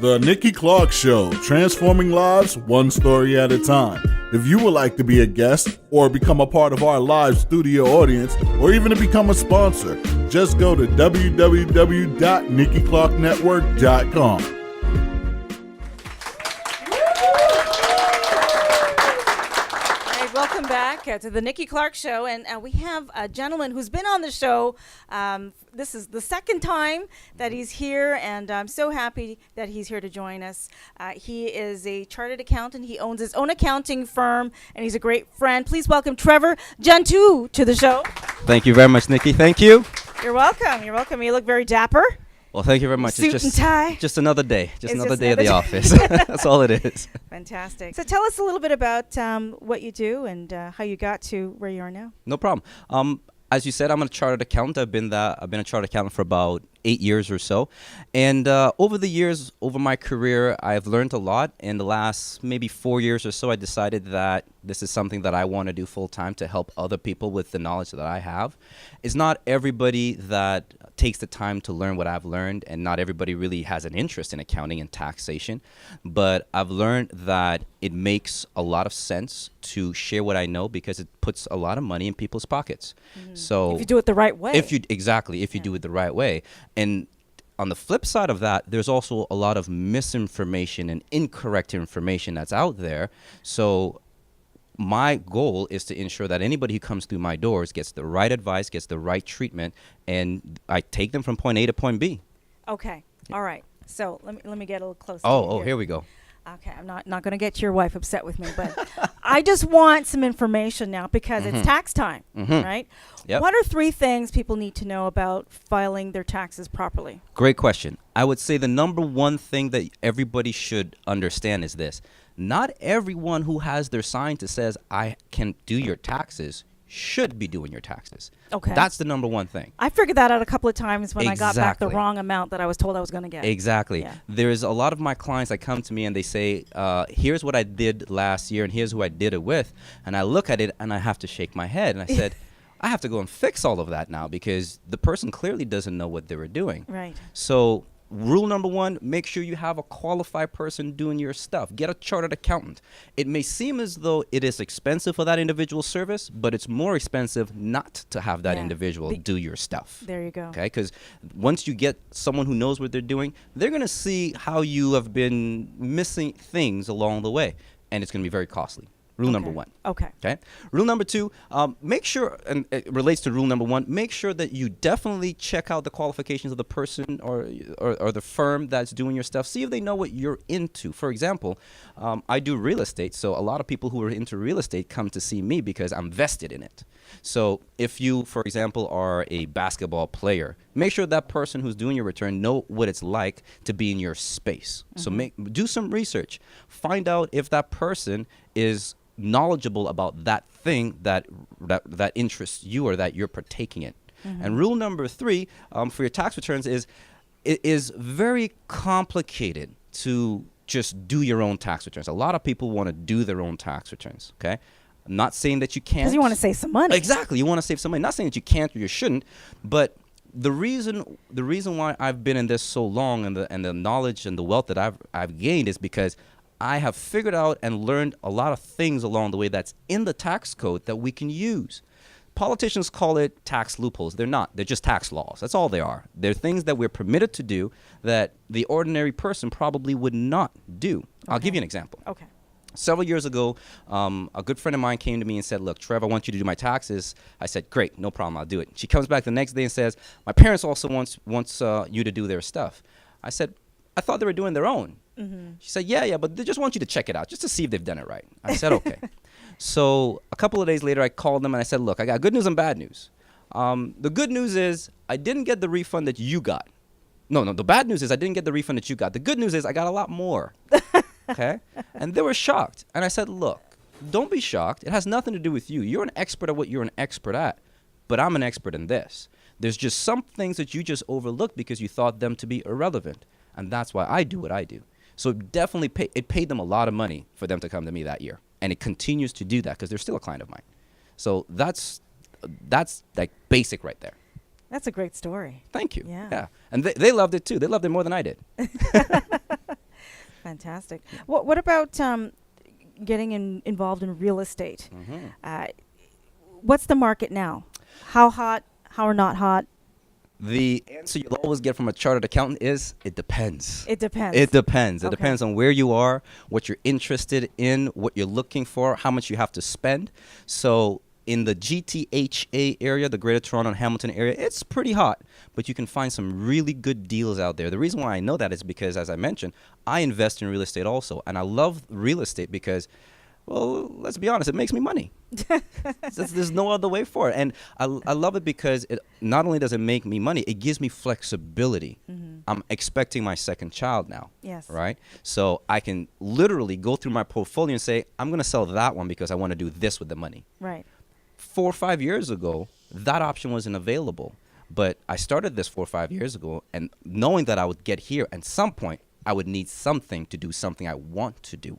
The Nikki Clarke Show, transforming lives one story at a time. If you would like to be a guest or become a part of our live studio audience or even to become a sponsor, just go to www.NikkiClarkeNetwork.com. Welcome back to the Nikki Clarke Show, and we have a gentleman who's been on the show. This is the second time that he's here, and I'm so happy that he's here to join us. He is a chartered accountant. He owns his own accounting firm, and he's a great friend. Please welcome Trevor Jaundoo to the show. Thank you very much, Nikki. Thank you. You're welcome. You're welcome. You look very dapper. Well, thank you very much. Suit and tie. Just another day. Just It's another just day at the another office. That's all it is. Fantastic. So tell us a little bit about what you do and how you got to where you are now. No problem. As you said, I'm a chartered accountant. I've been a chartered accountant for about 8 years or so. And over the years, over my career, I've learned a lot. In the last maybe 4 years or so, I decided that this is something that I want to do full time to help other people with the knowledge that I have. It's not everybody that takes the time to learn what I've learned, and not everybody really has an interest in accounting and taxation. But I've learned that it makes a lot of sense to share what I know because it puts a lot of money in people's pockets. So If you do it the right way. if you do it the right way. And on the flip side of that, there's also a lot of misinformation and incorrect information that's out there. So my goal is to ensure that anybody who comes through my doors gets the right advice, gets the right treatment, and I take them from point A to point B. Okay. All right. So let me get a little closer. Oh, here we go. Okay, I'm not going to get your wife upset with me, but I just want some information now because it's tax time, right? Yep. What are 3 things people need to know about filing their taxes properly? Great question. I would say the number one thing that everybody should understand is this. Not everyone who has their sign that says, I can do your taxes, should be doing your taxes. Okay. That's the number one thing. I figured that out a couple of times when I got back the Exactly. wrong amount that I was told I was going to get. Exactly. Yeah. There's a lot of my clients that come to me and they say, here's what I did last year and here's who I did it with. And I look at it and I have to shake my head. And I said, I have to go and fix all of that now because the person clearly doesn't know what they were doing. Right. So rule number 1, make sure you have a qualified person doing your stuff. Get a chartered accountant. It may seem as though it is expensive for that individual service, but it's more expensive not to have that individual do your stuff. There you go. Okay, because once you get someone who knows what they're doing, they're going to see how you have been missing things along the way, and it's going to be very costly. Rule number 1. Okay. Okay. Rule number 2, make sure, and it relates to rule number 1, make sure that you definitely check out the qualifications of the person or the firm that's doing your stuff. See if they know what you're into. For example, I do real estate, so a lot of people who are into real estate come to see me because I'm vested in it. So if you, for example, are a basketball player, make sure that person who's doing your return know what it's like to be in your space. So do some research. Find out if that person is knowledgeable about that thing that interests you or that you're partaking in. And rule number 3 for your tax returns is it is very complicated to just do your own tax returns. A lot of people want to do their own tax returns. Okay. I'm not saying that you can't. Because you want to save some money. Exactly. You want to save some money. Not saying that you can't or you shouldn't, but the reason why I've been in this so long and the knowledge and the wealth that I've gained is because I have figured out and learned a lot of things along the way that's in the tax code that we can use. Politicians call it tax loopholes. They're not. They're just tax laws. That's all they are. They're things that we're permitted to do that the ordinary person probably would not do. I'll give you an example. Okay. Several years ago, a good friend of mine came to me and said, look, Trevor, I want you to do my taxes. I said, great, no problem, I'll do it. She comes back the next day and says, my parents also wants you to do their stuff. I said, I thought they were doing their own. She said, yeah, but they just want you to check it out, just to see if they've done it right. I said, okay. So a couple of days later, I called them and I said, look, I got good news and bad news. The good news is I didn't get the refund that you got. No, the bad news is I didn't get the refund that you got. The good news is I got a lot more. Okay? And they were shocked. And I said, look, don't be shocked. It has nothing to do with you. You're an expert at what you're an expert at, but I'm an expert in this. There's just some things that you just overlooked because you thought them to be irrelevant. And that's why I do what I do. So definitely it paid them a lot of money for them to come to me that year. And it continues to do that because they're still a client of mine. So that's like basic right there. That's a great story. Thank you. Yeah. Yeah. And they loved it too. They loved it more than I did. Fantastic. What about getting involved in real estate? What's the market now? How hot? How not hot? The answer you'll always get from a chartered accountant is it depends. It depends. It depends. It Okay. depends on where you are, what you're interested in, what you're looking for, how much you have to spend. So in the GTHA area, the Greater Toronto and Hamilton area, it's pretty hot, but you can find some really good deals out there. The reason why I know that is because, as I mentioned, I invest in real estate also, and I love real estate because, well, let's be honest, it makes me money. There's no other way for it. And I love it because it not only does it make me money, it gives me flexibility. I'm expecting my second child now. Yes. Right? So I can literally go through my portfolio and say, I'm going to sell that one because I want to do this with the money. Right. 4 or 5 years ago, that option wasn't available. But I started this 4 or 5 years ago, and knowing that I would get here at some point, I would need something to do something I want to do.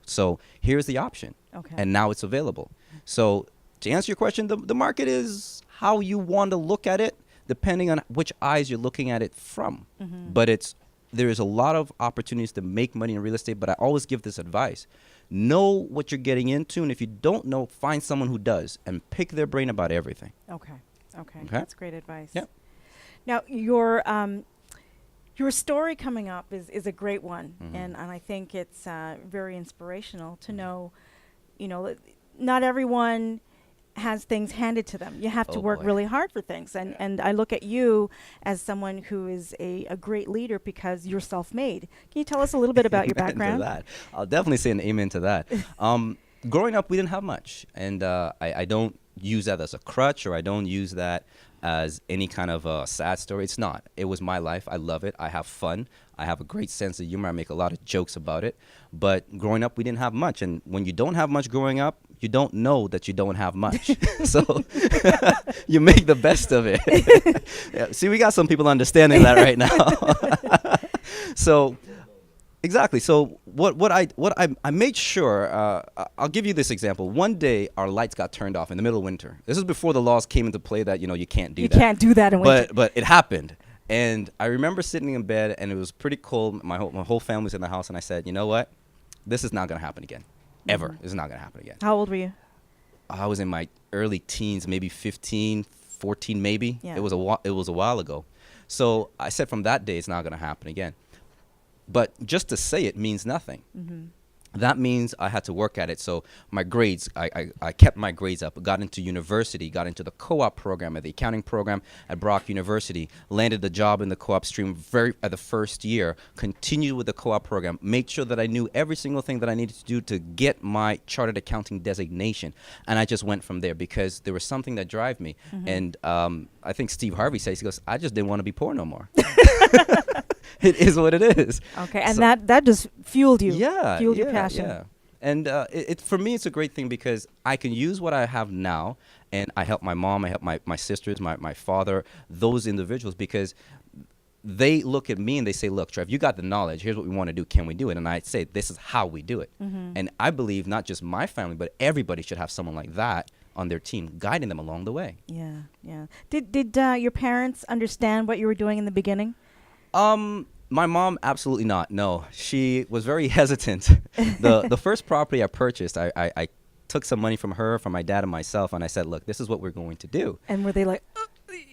So here's the option. Okay. And now it's available. So to answer your question, the market is how you want to look at it, depending on which eyes you're looking at it from. But there is a lot of opportunities to make money in real estate, but I always give this advice. Know what you're getting into, and if you don't know, find someone who does and pick their brain about everything. Okay. Okay. Okay. That's great advice. Yep. Now your story coming up is a great one, and I think it's very inspirational to know, that not everyone has things handed to them. You have to Oh, work boy. really hard for things, and I look at you as someone who is a great leader because you're self-made. Can you tell us a little bit about your Amen to background? that. I'll definitely say an amen to that. Growing up, we didn't have much, and I don't use that as a crutch, or I don't use that as any kind of a sad story. It's not. It was my life. I love it. I have fun. I have a great sense of humor. I make a lot of jokes about it. But growing up, we didn't have much, and when you don't have much growing up, you don't know that you don't have much. So you make the best of it. Yeah, see, we got some people understanding that right now. So exactly. So what I made sure, I'll give you this example. One day our lights got turned off in the middle of winter. This is before the laws came into play that you can't do that. You can't do that in winter. But it happened. And I remember sitting in bed, and it was pretty cold. My whole family was in the house, and I said, you know what? This is not going to happen again. Ever. This is not going to happen again. How old were you? I was in my early teens, maybe 15, 14 maybe. Yeah. It was a while ago. So I said from that day, it's not going to happen again. But just to say it means nothing. That means I had to work at it. So my grades, I kept my grades up, got into university, got into the co-op program, at the accounting program at Brock University, landed the job in the co-op stream at the first year, continued with the co-op program, made sure that I knew every single thing that I needed to do to get my chartered accounting designation. And I just went from there because there was something that drove me. And I think Steve Harvey says, he goes, I just didn't want to be poor no more. It is what it is. Okay, and So- that just fueled you. Yeah, Fueled your yeah, passion. yeah. And for me, it's a great thing because I can use what I have now, and I help my mom, I help my sisters, my father, those individuals, because they look at me and they say, look, Trev, you got the knowledge. Here's what we want to do. Can we do it? And I say, this is how we do it. And I believe not just my family, but everybody should have someone like that on their team, guiding them along the way. Yeah, yeah. Did your parents understand what you were doing in the beginning? My mom, absolutely not. No, she was very hesitant. The first property I purchased, I took some money from her, from my dad, and myself, and I said, look, this is what we're going to do. And were they like,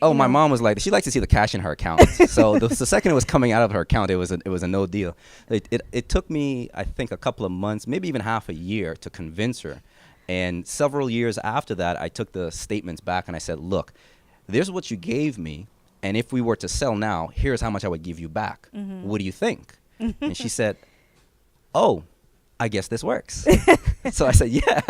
Oh, my mom was like, she liked to see the cash in her account. So the second it was coming out of her account, it was a no deal. It took me, I think, a couple of months, maybe even half a year to convince her. And several years after that, I took the statements back and I said, look, there's what you gave me. And if we were to sell now, here's how much I would give you back. What do you think? And she said, oh, I guess this works. So I said, yeah.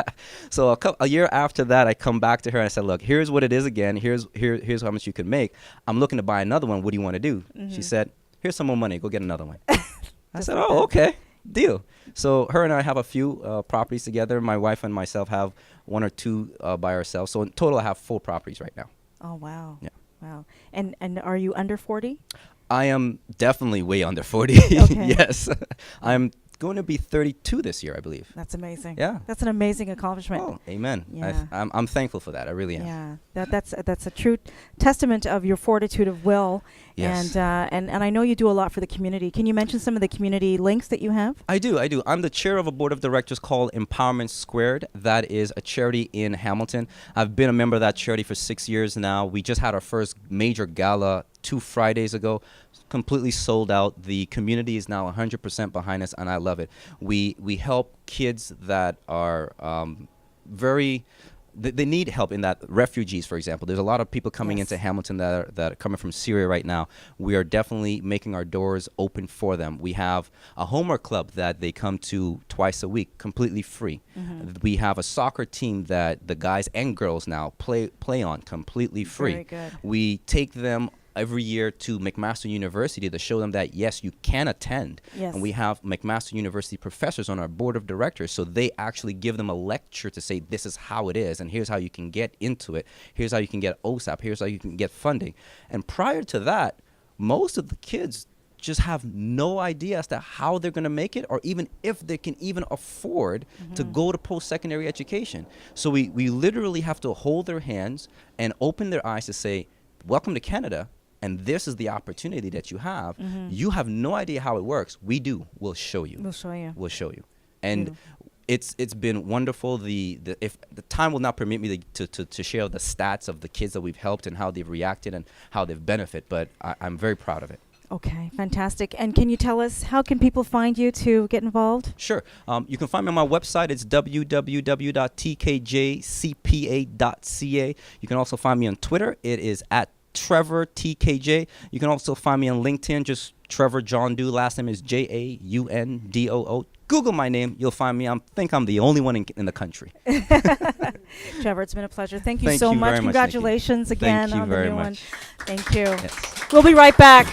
So a year after that, I come back to her and I said, look, here's what it is again. Here's how much you could make. I'm looking to buy another one. What do you want to do? She said, here's some more money. Go get another one. I said, oh, okay. Deal. So her and I have a few properties together. My wife and myself have 1 or 2 by ourselves. So in total, I have 4 properties right now. oh, wow. Yeah. Wow. And are you under 40? I am definitely way under 40. Okay. Yes. I'm going to be 32 this year, I believe. That's amazing. Yeah. That's an amazing accomplishment. Oh, amen. Yeah. I'm thankful for that. I really am. Yeah, that's a true testament of your fortitude of will Yes. And I know you do a lot for the community. Can you mention some of the community links that you have? I do. I'm the chair of a board of directors called Empowerment Squared. That is a charity in Hamilton. I've been a member of that charity for 6 years now. We just had our first major gala 2 Fridays ago. Completely sold out. The community is now 100% behind us, and I love it. We help kids that are they need help in that. Refugees, for example. There's a lot of people coming into Hamilton that are coming from Syria right now. We are definitely making our doors open for them. We have a homework club that they come to twice a week, completely free. We have a soccer team that the guys and girls now play on completely free. Very good. We take them every year to McMaster University to show them that, yes, you can attend. Yes. And we have McMaster University professors on our board of directors, so they actually give them a lecture to say, this is how it is, and here's how you can get into it. Here's how you can get OSAP. Here's how you can get funding. And prior to that, most of the kids just have no idea as to how they're going to make it, or even if they can even afford to go to post-secondary education. So we literally have to hold their hands and open their eyes to say, welcome to Canada. And this is the opportunity that you have. You have no idea how it works. We do. We'll show you. We'll show you. We'll show you. And it's been wonderful. If the time will not permit me to share the stats of the kids that we've helped and how they've reacted and how they've benefited, but I'm very proud of it. Okay, fantastic. And can you tell us, how can people find you to get involved? Sure. You can find me on my website. It's www.tkjcpa.ca. You can also find me on Twitter. It is at Trevor TKJ. You can also find me on LinkedIn, just Trevor Jaundoo. Last name is Jaundoo. Google my name, you'll find me. I think I'm the only one in the country. Trevor, it's been a pleasure. Thank you Thank so you much. very much, Congratulations Nikki. again Thank you on the very new much. one. Thank you. Yes. We'll be right back.